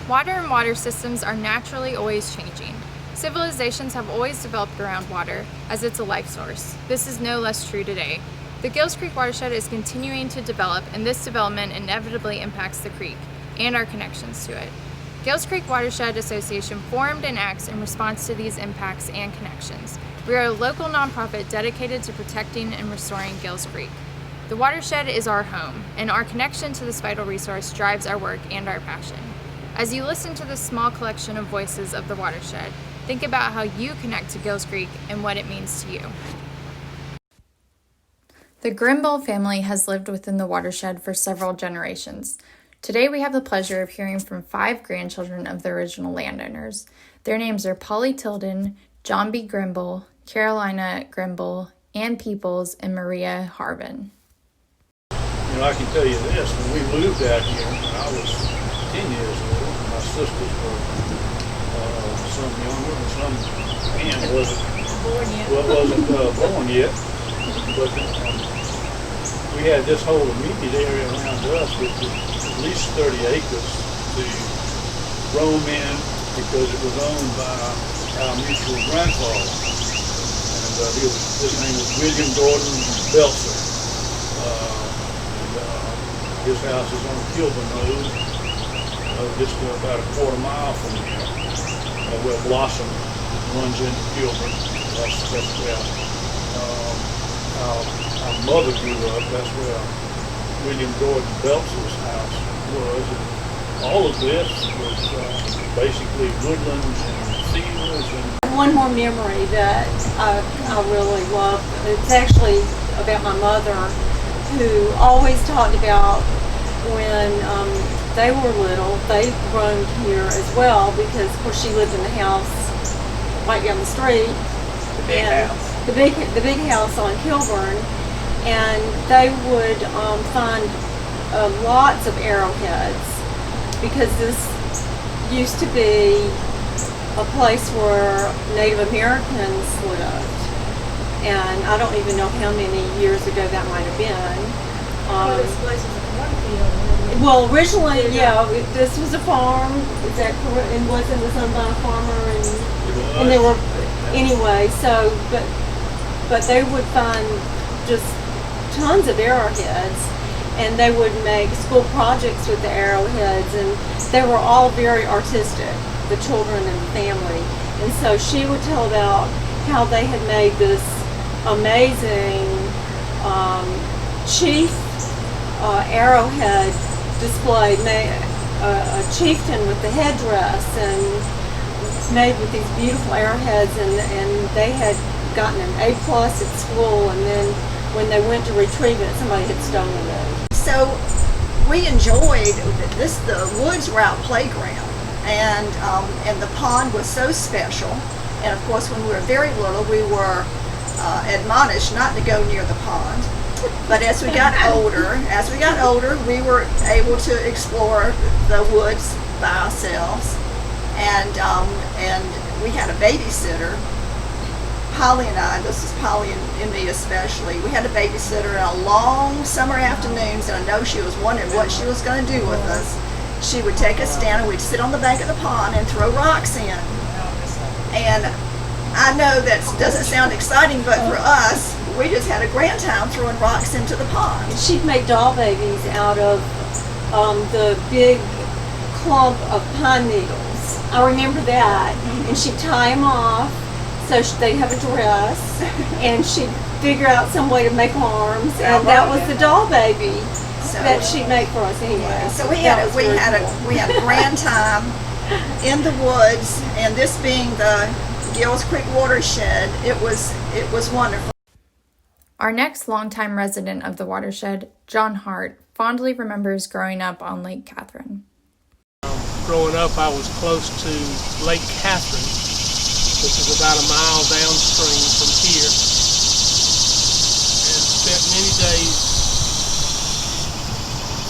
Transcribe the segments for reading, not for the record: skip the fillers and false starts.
Water and water systems are naturally always changing. Civilizations have always developed around water, as it's a life source. This is no less true today. The Gills Creek watershed is continuing to develop, and this development inevitably impacts the creek and our connections to it. Gills Creek Watershed Association formed and acts in response to these impacts and connections. We are a local nonprofit dedicated to protecting and restoring Gills Creek. The watershed is our home, and our connection to this vital resource drives our work and our passion. As you listen to this small collection of voices of the watershed, think about how you connect to Gills Creek and what it means to you. The Grimball family has lived within the watershed for several generations. Today we have the pleasure of hearing from 5 grandchildren of the original landowners. Their names are Polly Tilden, John B. Grimball, Carolina Grimball, Ann Peoples, and Maria Harvin. You know, I can tell you this, when we moved out here, I was 10 years old. My sisters were some younger and some, Ann wasn't born yet. But we had this whole immediate area around us, which was at least 30 acres to roam in because it was owned by our mutual grandfather. And his name was William Gordon Belcher. His house is on Kilburn Road, just about a quarter mile from here, where Blossom runs into Kilburn. That's where our mother grew up. That's where William Gordon Belcher's house was. And all of this was basically woodlands and fields. And one more memory that I really love. It's actually about my mother, who always talked about when they were little, they roamed here as well because, of course, she lived in the house right down the street. the big house. The big house on Kilburn, and they would find lots of arrowheads because this used to be a place where Native Americans lived. And I don't even know how many years ago that might have been. This place was a cornfield. Well, originally, yeah, this was a farm. Is that correct? And wasn't this owned by a farmer? And they were, anyway. So, but they would find just tons of arrowheads, and they would make school projects with the arrowheads, and they were all very artistic, the children and the family. And so she would tell about how they had made this amazing chief arrowhead display, a chieftain with the headdress and made with these beautiful arrowheads, and they had gotten an A+ at school, and then when they went to retrieve it, somebody had stolen it. So we enjoyed this. The woods were our playground, and the pond was so special. And of course, when we were very little, we were admonished not to go near the pond. But as we got older, we were able to explore the woods by ourselves. And we had a babysitter. Polly and I, this is Polly and me especially, we had a babysitter on long summer afternoons, and I know she was wondering what she was going to do with us. She would take us down, and we'd sit on the bank of the pond and throw rocks in. And I know that doesn't sound exciting, but for us, we just had a grand time throwing rocks into the pond. She'd make doll babies out of the big clump of pine needles. I remember that. And she'd tie them off so they'd have a dress, and she'd figure out some way to make arms, and that was the doll baby that she'd make for us anyway. Yeah, so we had a grand time in the woods, and this being the Gills Creek watershed, it was wonderful. Our next longtime resident of the watershed, John Hart, fondly remembers growing up on Lake Catherine. Growing up, I was close to Lake Catherine, which is about a mile downstream from here, and spent many days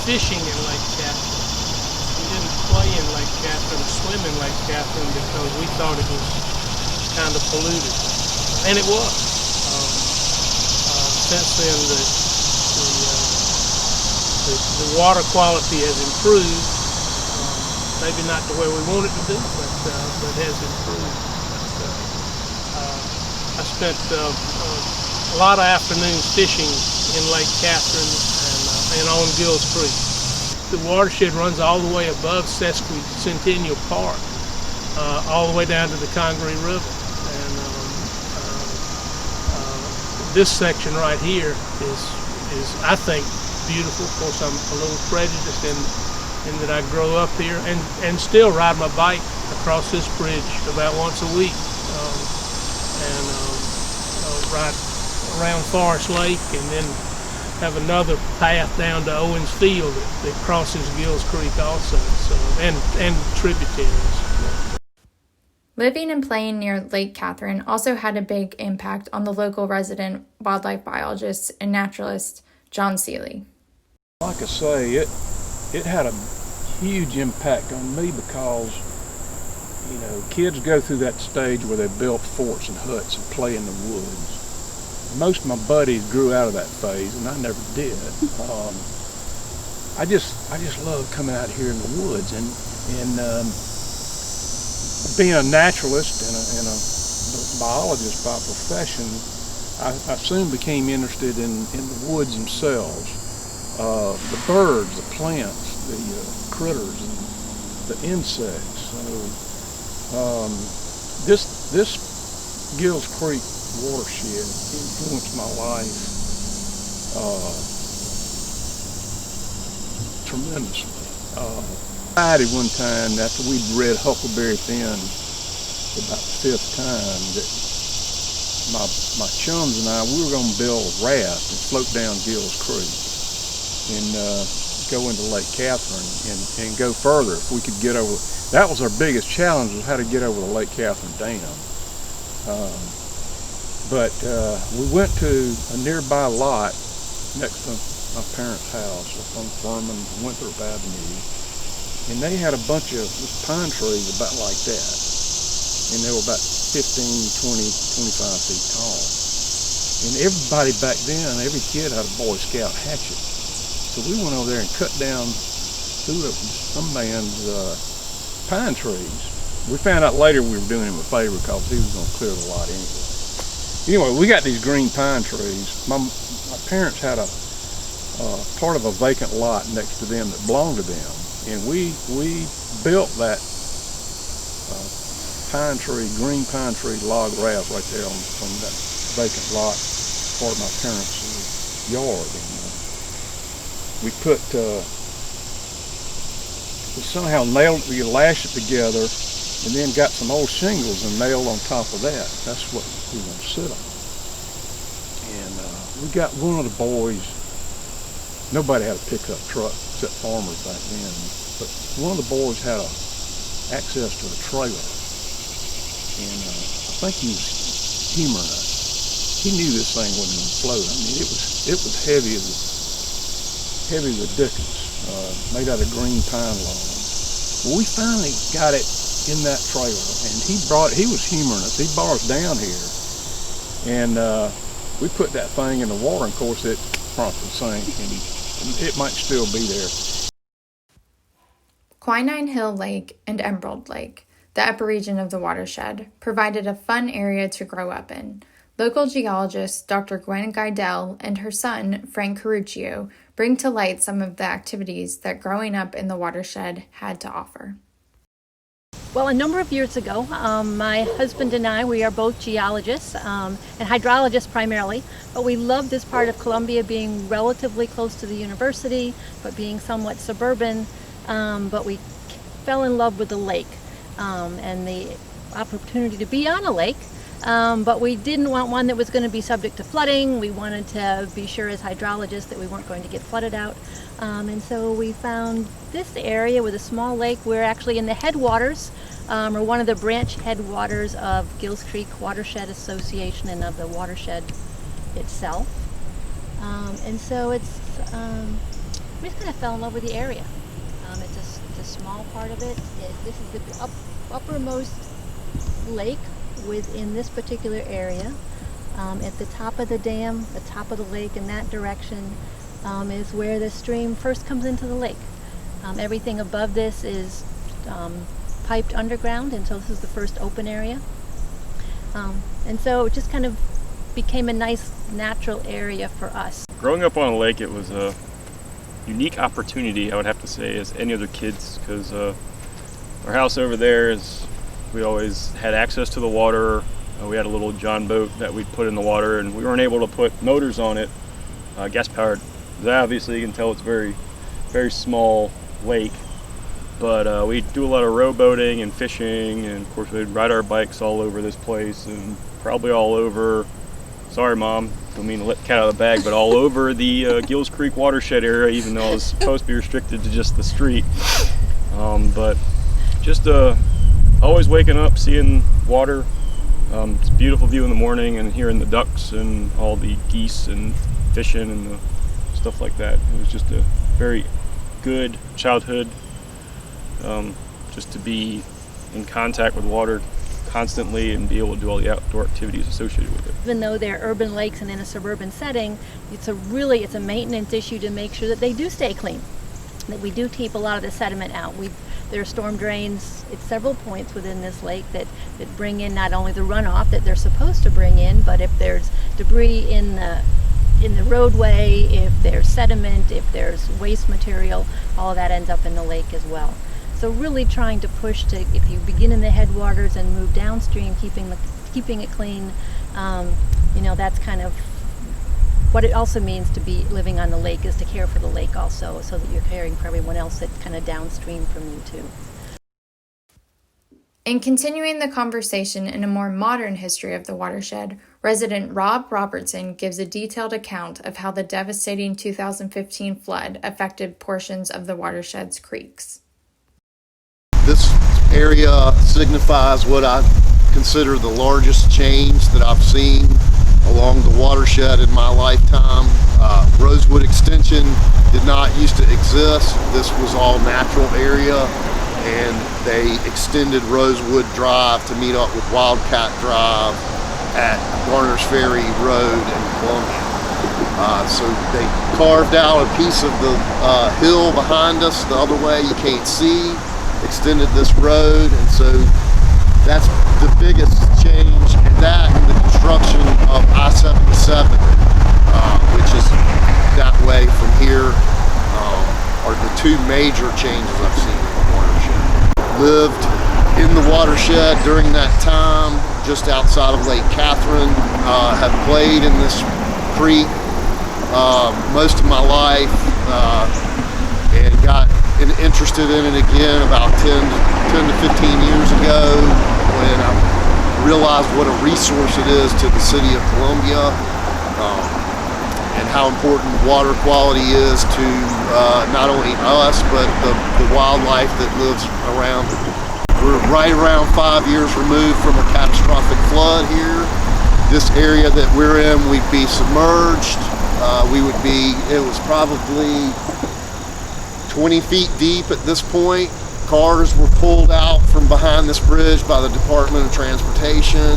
fishing in Lake Catherine. We didn't play in Lake Catherine or swim in Lake Catherine because we thought it was kind of polluted, and it was. Since then, the water quality has improved. Maybe not to where we want it to be, but has improved. I spent a lot of afternoons fishing in Lake Catherine and on Gills Creek. The watershed runs all the way above Sesquicentennial Park, all the way down to the Congaree River. And this section right here is I think, beautiful. Of course, I'm a little prejudiced in that I grow up here and still ride my bike across this bridge about once a week. Ride around Forest Lake and then have another path down to Owens Field that crosses Gills Creek also, and tributaries. Living and playing near Lake Catherine also had a big impact on the local resident wildlife biologist and naturalist John Seeley. Like I say, it had a huge impact on me because, you know, kids go through that stage where they build forts and huts and play in the woods. Most of my buddies grew out of that phase, and I never did. I just love coming out here in the woods and being a naturalist and a biologist by profession. I soon became interested in the woods themselves, the birds, the plants, the critters, and the insects. So this Gills Creek watershed influenced my life tremendously. I decided one time after we'd read Huckleberry Finn about the 5th time that my chums and I, we were going to build a raft and float down Gills Creek and go into Lake Catherine and go further if we could get over. That was our biggest challenge, was how to get over the Lake Catherine Dam. But we went to a nearby lot next to my parents' house up on Furman, Winthrop Avenue, and they had a bunch of pine trees about like that, and they were about 15, 20, 25 feet tall. And everybody back then, every kid had a Boy Scout hatchet. So we went over there and cut down some man's pine trees. We found out later we were doing him a favor because he was going to clear the lot anyway. Anyway, we got these green pine trees. My parents had a part of a vacant lot next to them that belonged to them, and we built that green pine tree log raft right there on that vacant lot, part of my parents' yard. And we somehow nailed it, we lashed it together, and then got some old shingles and nailed on top of that. That's what we were going to sit on. And we got one of the boys, nobody had a pickup truck except farmers back then, but one of the boys had access to a trailer. And I think he was humoring us. He knew this thing wasn't going to float. I mean, it was heavy as the dickens, made out of green pine logs. Well, we finally got it in that trailer, and he was humoring us. He brought us down here, and we put that thing in the water, and of course it promptly sank, and it might still be there. Quinine Hill Lake and Emerald Lake, the upper region of the watershed, provided a fun area to grow up in. Local geologist Dr. Gwen Geidel and her son, Frank Caruccio, bring to light some of the activities that growing up in the watershed had to offer. Well, a number of years ago, my husband and I, we are both geologists and hydrologists primarily, but we love this part of Columbia, being relatively close to the university, but being somewhat suburban, but we fell in love with the lake and the opportunity to be on a lake, but we didn't want one that was going to be subject to flooding. We wanted to be sure as hydrologists that we weren't going to get flooded out. And so we found this area with a small lake. We're actually in the headwaters, or one of the branch headwaters of Gills Creek Watershed Association and of the watershed itself. And so we just kind of fell in love with the area. It's a small part of it. This is the uppermost lake within this particular area. At the top of the dam, the top of the lake in that direction, is where the stream first comes into the lake. Everything above this is piped underground, and so this is the first open area. And so it just kind of became a nice natural area for us. Growing up on a lake, it was a unique opportunity, I would have to say, as any other kids, because our house over there is, we always had access to the water. We had a little John boat that we'd put in the water, and we weren't able to put motors on it, gas powered. Obviously, you can tell it's very, very small lake. But we do a lot of rowboating and fishing, and of course we'd ride our bikes all over this place, and probably all over, sorry Mom, don't mean to let the cat out of the bag, but all over the Gills Creek Watershed area, even though it was supposed to be restricted to just the street. But just always waking up, seeing water. It's a beautiful view in the morning, and hearing the ducks and all the geese and fishing and the stuff like that. It was just a very good childhood. Just to be in contact with water constantly and be able to do all the outdoor activities associated with it. Even though they're urban lakes and in a suburban setting, it's a maintenance issue to make sure that they do stay clean, that we do keep a lot of the sediment out. There are storm drains at several points within this lake that bring in not only the runoff that they're supposed to bring in, but if there's debris in the roadway, if there's sediment, if there's waste material, all of that ends up in the lake as well. So really trying to push to, if you begin in the headwaters and move downstream, keeping it clean, that's kind of what it also means to be living on the lake, is to care for the lake also, so that you're caring for everyone else that's kind of downstream from you too. In continuing the conversation in a more modern history of the watershed, resident Rob Robertson gives a detailed account of how the devastating 2015 flood affected portions of the watershed's creeks. This area signifies what I consider the largest change that I've seen along the watershed in my lifetime. Rosewood Extension did not used to exist. This was all natural area, and they extended Rosewood Drive to meet up with Wildcat Drive at Garner's Ferry Road in Columbia. So they carved out a piece of the hill behind us the other way you can't see, extended this road, and so that's the biggest change, and that and the construction of I-77, which is that way from here, are the two major changes I've seen in the watershed. Lived in the watershed during that time, just outside of Lake Catherine. Have played in this creek most of my life, and got interested in it again about 10 to 15 years ago, when I realized what a resource it is to the city of Columbia, and how important water quality is to not only us, but the wildlife that lives around it. We're right around 5 years removed from a catastrophic flood here. This area that we're in, we'd be submerged. It was probably 20 feet deep at this point. Cars were pulled out from behind this bridge by the Department of Transportation.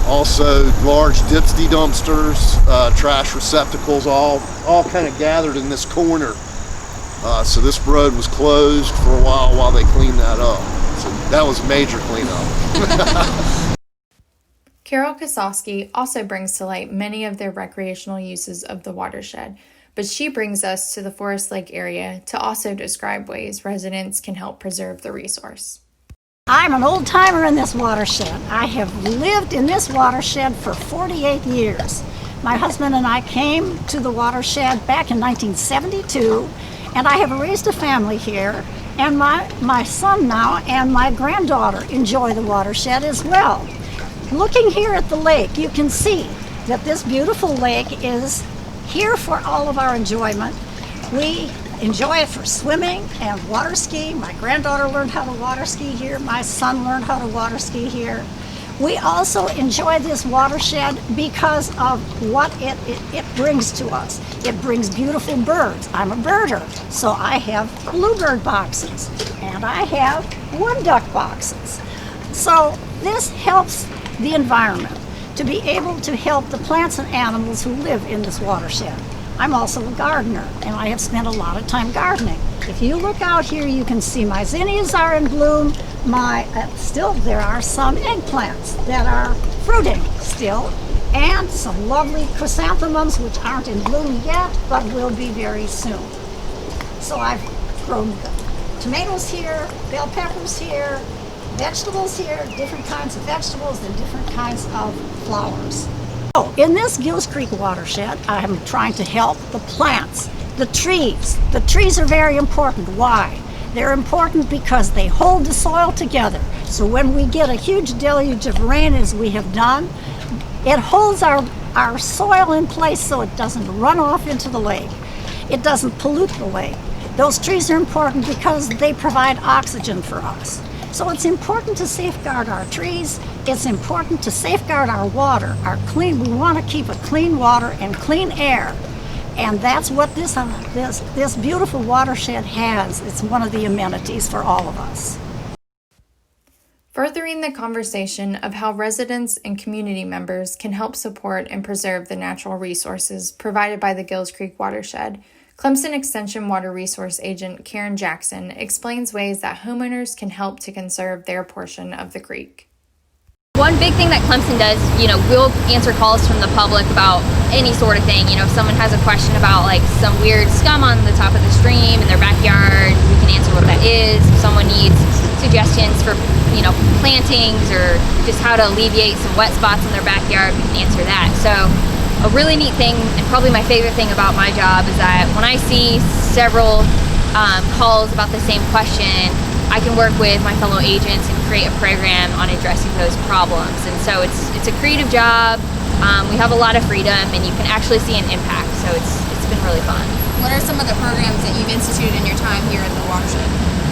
Also large dipsty dumpsters, trash receptacles, all kind of gathered in this corner. So this road was closed for a while they cleaned that up. So that was a major cleanup. Carol Kosowski also brings to light many of the recreational uses of the watershed, but she brings us to the Forest Lake area to also describe ways residents can help preserve the resource. I'm an old timer in this watershed. I have lived in this watershed for 48 years. My husband and I came to the watershed back in 1972, and I have raised a family here, and my son now and my granddaughter enjoy the watershed as well. Looking here at the lake, you can see that this beautiful lake is here for all of our enjoyment. We enjoy it for swimming and water skiing. My granddaughter learned how to water ski here. My son learned how to water ski here. We also enjoy this watershed because of what it brings to us. It brings beautiful birds. I'm a birder, so I have bluebird boxes and I have wood duck boxes. So this helps the environment to be able to help the plants and animals who live in this watershed. I'm also a gardener, and I have spent a lot of time gardening. If you look out here, you can see my zinnias are in bloom. Still, there are some eggplants that are fruiting still, and some lovely chrysanthemums which aren't in bloom yet, but will be very soon. So I've grown tomatoes here, bell peppers here, vegetables here, different kinds of vegetables and different kinds of flowers. So in this Gills Creek watershed, I'm trying to help the plants, the trees. The trees are very important. Why? They're important because they hold the soil together. So when we get a huge deluge of rain, as we have done, it holds our soil in place so it doesn't run off into the lake. It doesn't pollute the lake. Those trees are important because they provide oxygen for us. So it's important to safeguard our trees. It's important to safeguard our water, we want to keep a clean water and clean air. And that's what this beautiful watershed has. It's one of the amenities for all of us. Furthering the conversation of how residents and community members can help support and preserve the natural resources provided by the Gills Creek watershed, Clemson Extension Water Resource Agent Karen Jackson explains ways that homeowners can help to conserve their portion of the creek. One big thing that Clemson does, we'll answer calls from the public about any sort of thing. If someone has a question about like some weird scum on the top of the stream in their backyard, we can answer what that is. If someone needs suggestions for, plantings or just how to alleviate some wet spots in their backyard, we can answer that. So a really neat thing, and probably my favorite thing about my job, is that when I see several calls about the same question, I can work with my fellow agents and create a program on addressing those problems. And so it's a creative job. We have a lot of freedom, and you can actually see an impact. So it's been really fun. What are some of the programs that you've instituted in your time here in the watershed?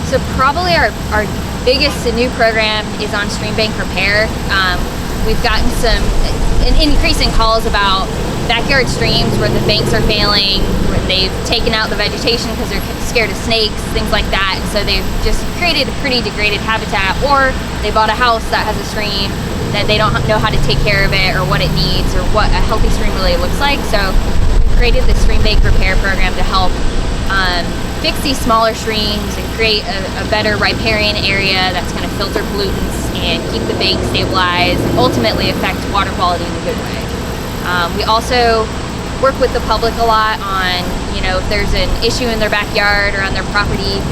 So probably our biggest new program is on stream bank repair. We've gotten an increase in calls about backyard streams where the banks are failing, where they've taken out the vegetation because they're scared of snakes, things like that. So they've just created a pretty degraded habitat, or they bought a house that has a stream that they don't know how to take care of it or what it needs or what a healthy stream really looks like. So we created the stream bank repair program to help fix these smaller streams and create a better riparian area that's going to filter pollutants and keep the bank stabilized and ultimately affect water quality in a good way. We also work with the public a lot on, if there's an issue in their backyard or on their property,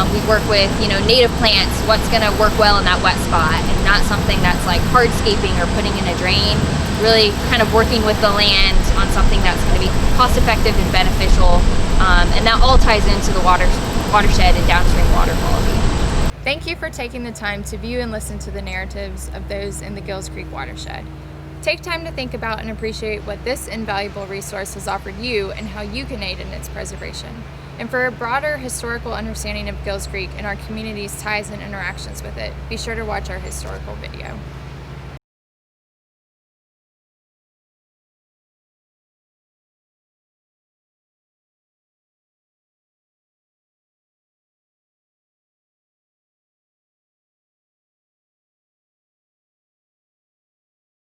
we work with, native plants, what's going to work well in that wet spot, and not something that's like hardscaping or putting in a drain. Really kind of working with the land on something that's going to be cost effective and beneficial, and that all ties into the watershed and downstream water quality. Thank you for taking the time to view and listen to the narratives of those in the Gills Creek watershed. Take time to think about and appreciate what this invaluable resource has offered you and how you can aid in its preservation. And for a broader historical understanding of Gills Creek and our community's ties and interactions with it, be sure to watch our historical video.